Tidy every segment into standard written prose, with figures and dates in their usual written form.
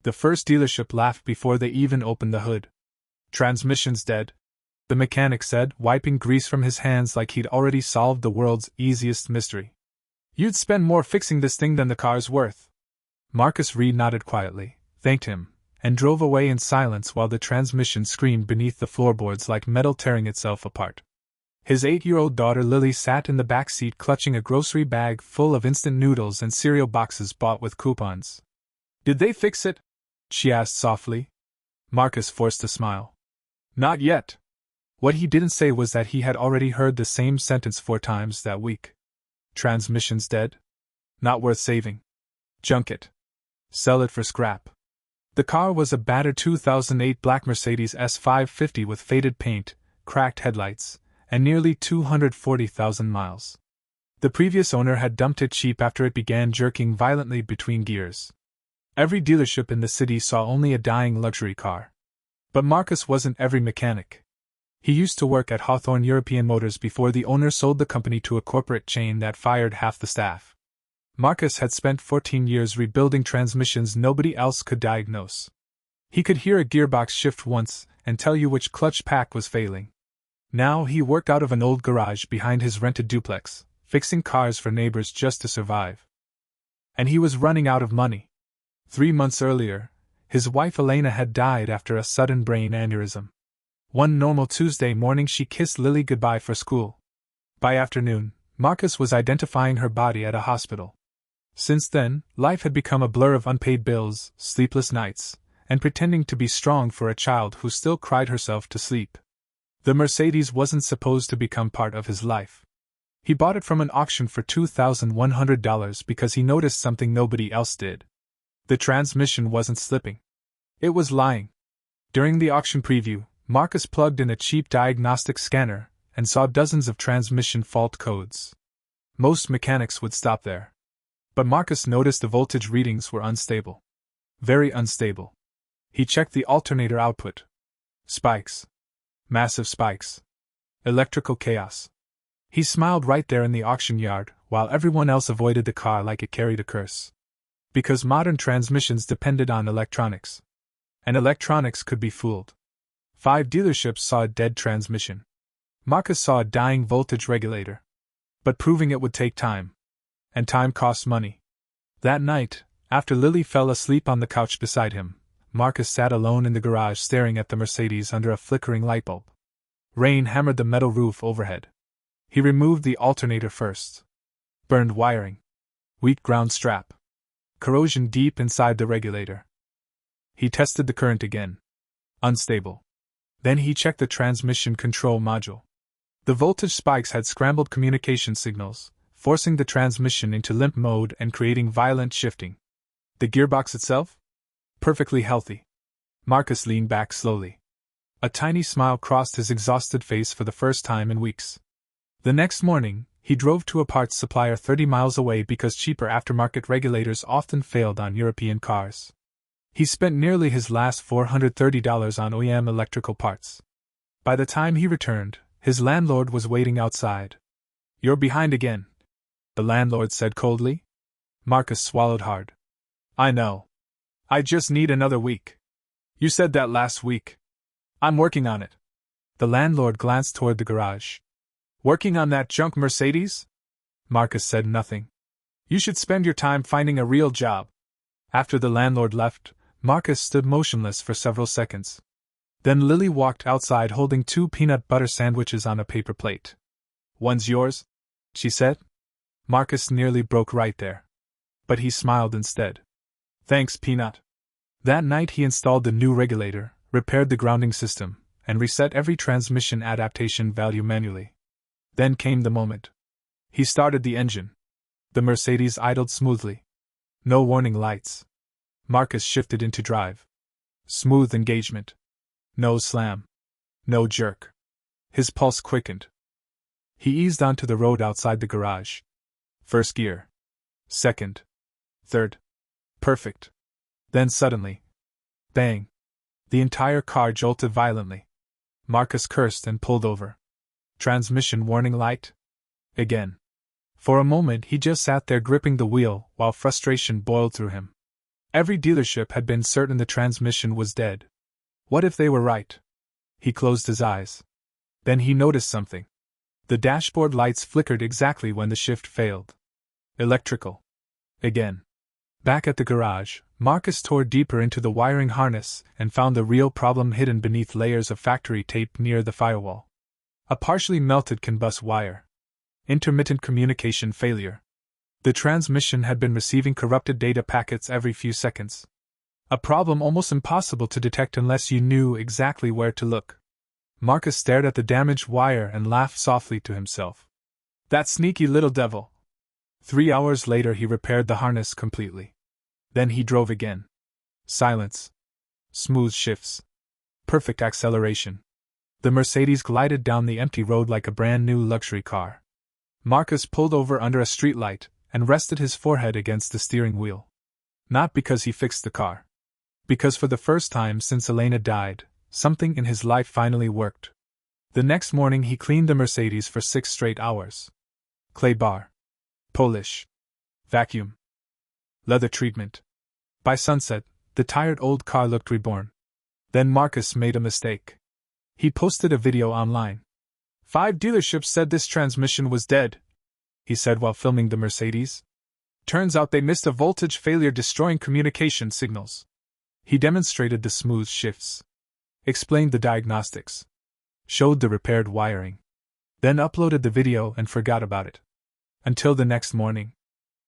The first dealership laughed before they even opened the hood. "Transmission's dead," the mechanic said, wiping grease from his hands like he'd already solved the world's easiest mystery. "You'd spend more fixing this thing than the car's worth." Marcus Reed nodded quietly, thanked him, and drove away in silence while the transmission screamed beneath the floorboards like metal tearing itself apart. His 8-year-old daughter Lily sat in the back seat clutching a grocery bag full of instant noodles and cereal boxes bought with coupons. "Did they fix it?" she asked softly. Marcus forced a smile. "Not yet." What he didn't say was that he had already heard the same sentence 4 times that week. "Transmission's dead? Not worth saving. Junk it. Sell it for scrap." The car was a battered 2008 black Mercedes S550 with faded paint, cracked headlights, and nearly 240,000 miles. The previous owner had dumped it cheap after it began jerking violently between gears. Every dealership in the city saw only a dying luxury car. But Marcus wasn't every mechanic. He used to work at Hawthorne European Motors before the owner sold the company to a corporate chain that fired half the staff. Marcus had spent 14 years rebuilding transmissions nobody else could diagnose. He could hear a gearbox shift once and tell you which clutch pack was failing. Now he worked out of an old garage behind his rented duplex, fixing cars for neighbors just to survive. And he was running out of money. 3 months earlier, his wife Elena had died after a sudden brain aneurysm. One normal Tuesday morning she kissed Lily goodbye for school. By afternoon, Marcus was identifying her body at a hospital. Since then, life had become a blur of unpaid bills, sleepless nights, and pretending to be strong for a child who still cried herself to sleep. The Mercedes wasn't supposed to become part of his life. He bought it from an auction for $2,100 because he noticed something nobody else did. The transmission wasn't slipping. It was lying. During the auction preview, Marcus plugged in a cheap diagnostic scanner and saw dozens of transmission fault codes. Most mechanics would stop there. But Marcus noticed the voltage readings were unstable. Very unstable. He checked the alternator output. Spikes. Massive spikes. Electrical chaos. He smiled right there in the auction yard, while everyone else avoided the car like it carried a curse. Because modern transmissions depended on electronics. And electronics could be fooled. 5 dealerships saw a dead transmission. Marcus saw a dying voltage regulator. But proving it would take time. And time costs money. That night, after Lily fell asleep on the couch beside him, Marcus sat alone in the garage staring at the Mercedes under a flickering light bulb. Rain hammered the metal roof overhead. He removed the alternator first. Burned wiring. Weak ground strap. Corrosion deep inside the regulator. He tested the current again. Unstable. Then he checked the transmission control module. The voltage spikes had scrambled communication signals, forcing the transmission into limp mode and creating violent shifting. The gearbox itself? Perfectly healthy. Marcus leaned back slowly. A tiny smile crossed his exhausted face for the first time in weeks. The next morning, he drove to a parts supplier 30 miles away because cheaper aftermarket regulators often failed on European cars. He spent nearly his last $430 on OEM electrical parts. By the time he returned, his landlord was waiting outside. "You're behind again," the landlord said coldly. Marcus swallowed hard. "I know. I just need another week. You said that last week. I'm working on it." The landlord glanced toward the garage. "Working on that junk Mercedes?" Marcus said nothing. "You should spend your time finding a real job." After the landlord left, Marcus stood motionless for several seconds. Then Lily walked outside holding 2 peanut butter sandwiches on a paper plate. "One's yours?" she said. Marcus nearly broke right there. But he smiled instead. "Thanks, Peanut." That night he installed the new regulator, repaired the grounding system, and reset every transmission adaptation value manually. Then came the moment. He started the engine. The Mercedes idled smoothly. No warning lights. Marcus shifted into drive. Smooth engagement. No slam. No jerk. His pulse quickened. He eased onto the road outside the garage. First gear. Second. Third. Perfect. Then suddenly. Bang. The entire car jolted violently. Marcus cursed and pulled over. Transmission warning light? Again. For a moment he just sat there gripping the wheel while frustration boiled through him. Every dealership had been certain the transmission was dead. What if they were right? He closed his eyes. Then he noticed something. The dashboard lights flickered exactly when the shift failed. Electrical. Again. Back at the garage, Marcus tore deeper into the wiring harness and found the real problem hidden beneath layers of factory tape near the firewall. A partially melted CAN bus wire. Intermittent communication failure. The transmission had been receiving corrupted data packets every few seconds. A problem almost impossible to detect unless you knew exactly where to look. Marcus stared at the damaged wire and laughed softly to himself. That sneaky little devil. 3 hours later he repaired the harness completely. Then he drove again. Silence. Smooth shifts. Perfect acceleration. The Mercedes glided down the empty road like a brand new luxury car. Marcus pulled over under a streetlight and rested his forehead against the steering wheel. Not because he fixed the car. Because for the first time since Elena died, something in his life finally worked. The next morning he cleaned the Mercedes for 6 straight hours. Clay bar. Polish. Vacuum. Leather treatment. By sunset, the tired old car looked reborn. Then Marcus made a mistake. He posted a video online. 5 dealerships said this transmission was dead, he said while filming the Mercedes. Turns out they missed a voltage failure destroying communication signals. He demonstrated the smooth shifts. Explained the diagnostics. Showed the repaired wiring. Then uploaded the video and forgot about it. Until the next morning.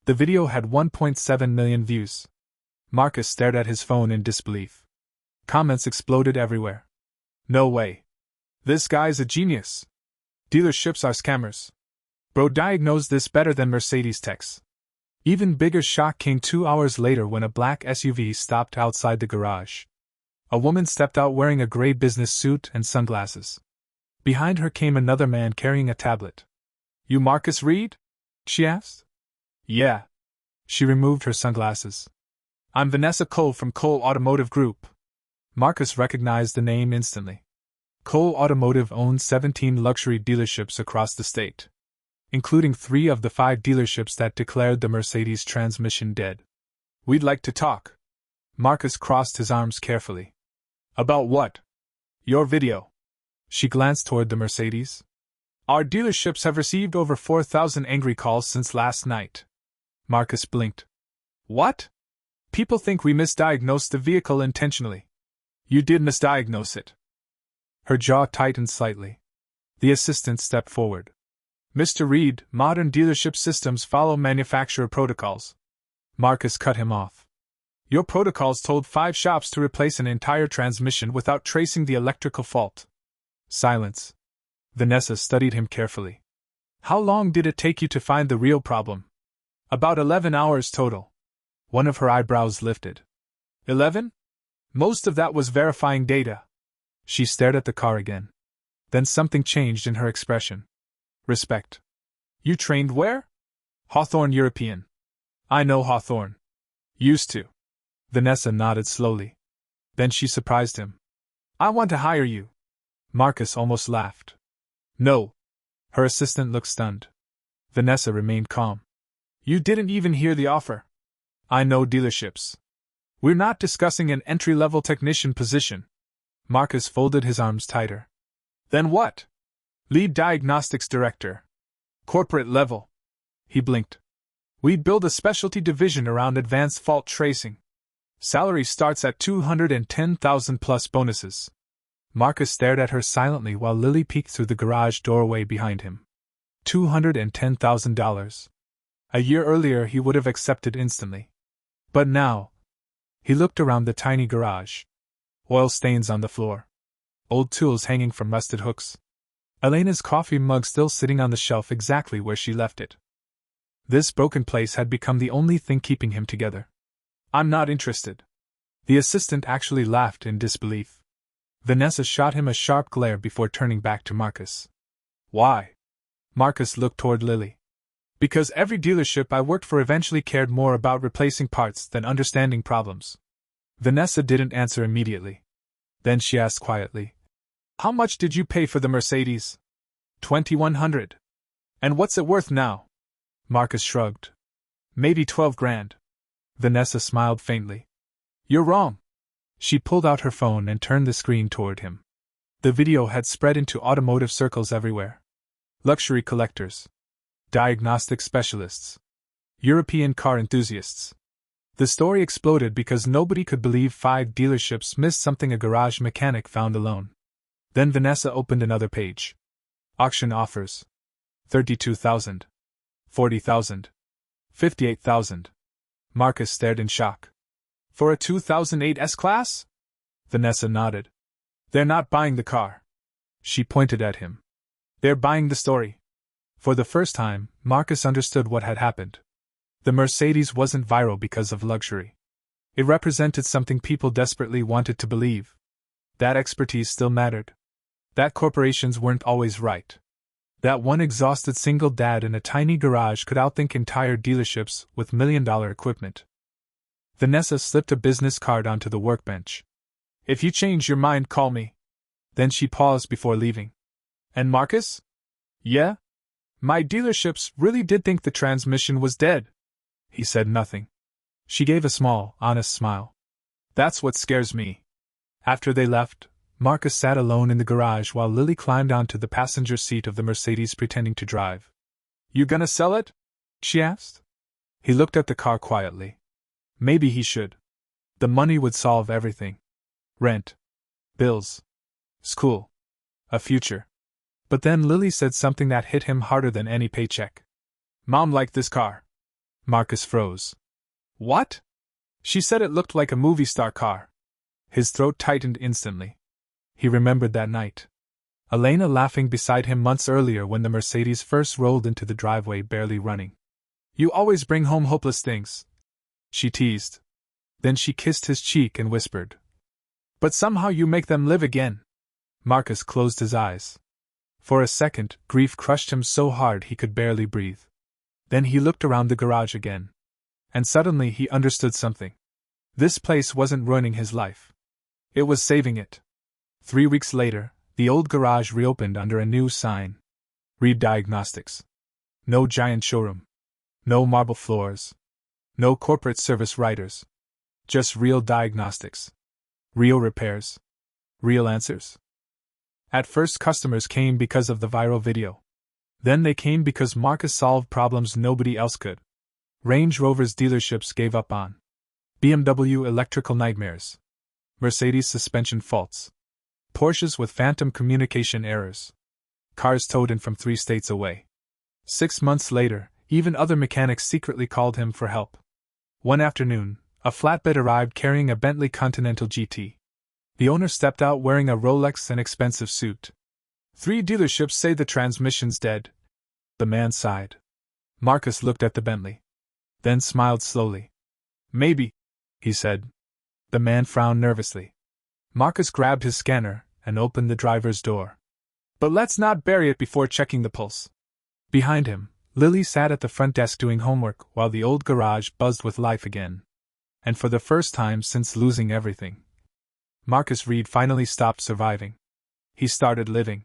The video had 1.7 million views. Marcus stared at his phone in disbelief. Comments exploded everywhere. No way. This guy's a genius. Dealerships are scammers. Bro diagnosed this better than Mercedes techs. Even bigger shock came 2 hours later when a black SUV stopped outside the garage. A woman stepped out wearing a gray business suit and sunglasses. Behind her came another man carrying a tablet. You Marcus Reed? She asked. Yeah. She removed her sunglasses. I'm Vanessa Cole from Cole Automotive Group. Marcus recognized the name instantly. Cole Automotive owns 17 luxury dealerships across the state, including 3 of the 5 dealerships that declared the Mercedes transmission dead. We'd like to talk. Marcus crossed his arms carefully. About what? Your video. She glanced toward the Mercedes. Our dealerships have received over 4,000 angry calls since last night. Marcus blinked. What? People think we misdiagnosed the vehicle intentionally. You did misdiagnose it. Her jaw tightened slightly. The assistant stepped forward. Mr. Reed, modern dealership systems follow manufacturer protocols. Marcus cut him off. Your protocols told 5 shops to replace an entire transmission without tracing the electrical fault. Silence. Vanessa studied him carefully. How long did it take you to find the real problem? About 11 hours total. One of her eyebrows lifted. 11? Most of that was verifying data. She stared at the car again. Then something changed in her expression. Respect. You trained where? Hawthorne European. I know Hawthorne. Used to. Vanessa nodded slowly. Then she surprised him. I want to hire you. Marcus almost laughed. No. Her assistant looked stunned. Vanessa remained calm. You didn't even hear the offer. I know dealerships. We're not discussing an entry-level technician position. Marcus folded his arms tighter. Then what? Lead diagnostics director. Corporate level. He blinked. We'd build a specialty division around advanced fault tracing. Salary starts at $210,000 plus bonuses. Marcus stared at her silently while Lily peeked through the garage doorway behind him. $210,000. A year earlier he would have accepted instantly. But now. He looked around the tiny garage. Oil stains on the floor. Old tools hanging from rusted hooks. Elena's coffee mug still sitting on the shelf exactly where she left it. This broken place had become the only thing keeping him together. I'm not interested. The assistant actually laughed in disbelief. Vanessa shot him a sharp glare before turning back to Marcus. Why? Marcus looked toward Lily. Because every dealership I worked for eventually cared more about replacing parts than understanding problems. Vanessa didn't answer immediately. Then she asked quietly. How much did you pay for the Mercedes? $2,100. And what's it worth now? Marcus shrugged. Maybe 12 grand. Vanessa smiled faintly. You're wrong. She pulled out her phone and turned the screen toward him. The video had spread into automotive circles everywhere. Luxury collectors. Diagnostic specialists. European car enthusiasts. The story exploded because nobody could believe 5 dealerships missed something a garage mechanic found alone. Then Vanessa opened another page. Auction offers. 32,000. 40,000. 58,000. Marcus stared in shock. For a 2008 S-Class? Vanessa nodded. They're not buying the car. She pointed at him. They're buying the story. For the first time, Marcus understood what had happened. The Mercedes wasn't viral because of luxury. It represented something people desperately wanted to believe. That expertise still mattered. That corporations weren't always right. That one exhausted single dad in a tiny garage could outthink entire dealerships with million-dollar equipment. Vanessa slipped a business card onto the workbench. If you change your mind, call me. Then she paused before leaving. And Marcus? Yeah? My dealerships really did think the transmission was dead. He said nothing. She gave a small, honest smile. That's what scares me. After they left, Marcus sat alone in the garage while Lily climbed onto the passenger seat of the Mercedes pretending to drive. You gonna sell it? She asked. He looked at the car quietly. Maybe he should. The money would solve everything. Rent. Bills. School. A future. But then Lily said something that hit him harder than any paycheck. Mom liked this car. Marcus froze. What? She said it looked like a movie star car. His throat tightened instantly. He remembered that night. Elena laughing beside him months earlier when the Mercedes first rolled into the driveway barely running. You always bring home hopeless things, she teased. Then she kissed his cheek and whispered. But somehow you make them live again. Marcus closed his eyes. For a second, grief crushed him so hard he could barely breathe. Then he looked around the garage again. And suddenly he understood something. This place wasn't ruining his life. It was saving it. 3 weeks later, the old garage reopened under a new sign. Reed Diagnostics. No giant showroom. No marble floors. No corporate service writers. Just real diagnostics. Real repairs. Real answers. At first, customers came because of the viral video. Then they came because Marcus solved problems nobody else could. Range Rover's dealerships gave up on. BMW electrical nightmares. Mercedes suspension faults. Porsches with phantom communication errors. Cars towed in from 3 states away. 6 months later, even other mechanics secretly called him for help. One afternoon, a flatbed arrived carrying a Bentley Continental GT. The owner stepped out wearing a Rolex and expensive suit. 3 dealerships say the transmission's dead. The man sighed. Marcus looked at the Bentley. Then smiled slowly. Maybe, he said. The man frowned nervously. Marcus grabbed his scanner and opened the driver's door. But let's not bury it before checking the pulse. Behind him, Lily sat at the front desk doing homework while the old garage buzzed with life again. And for the first time since losing everything, Marcus Reed finally stopped surviving. He started living.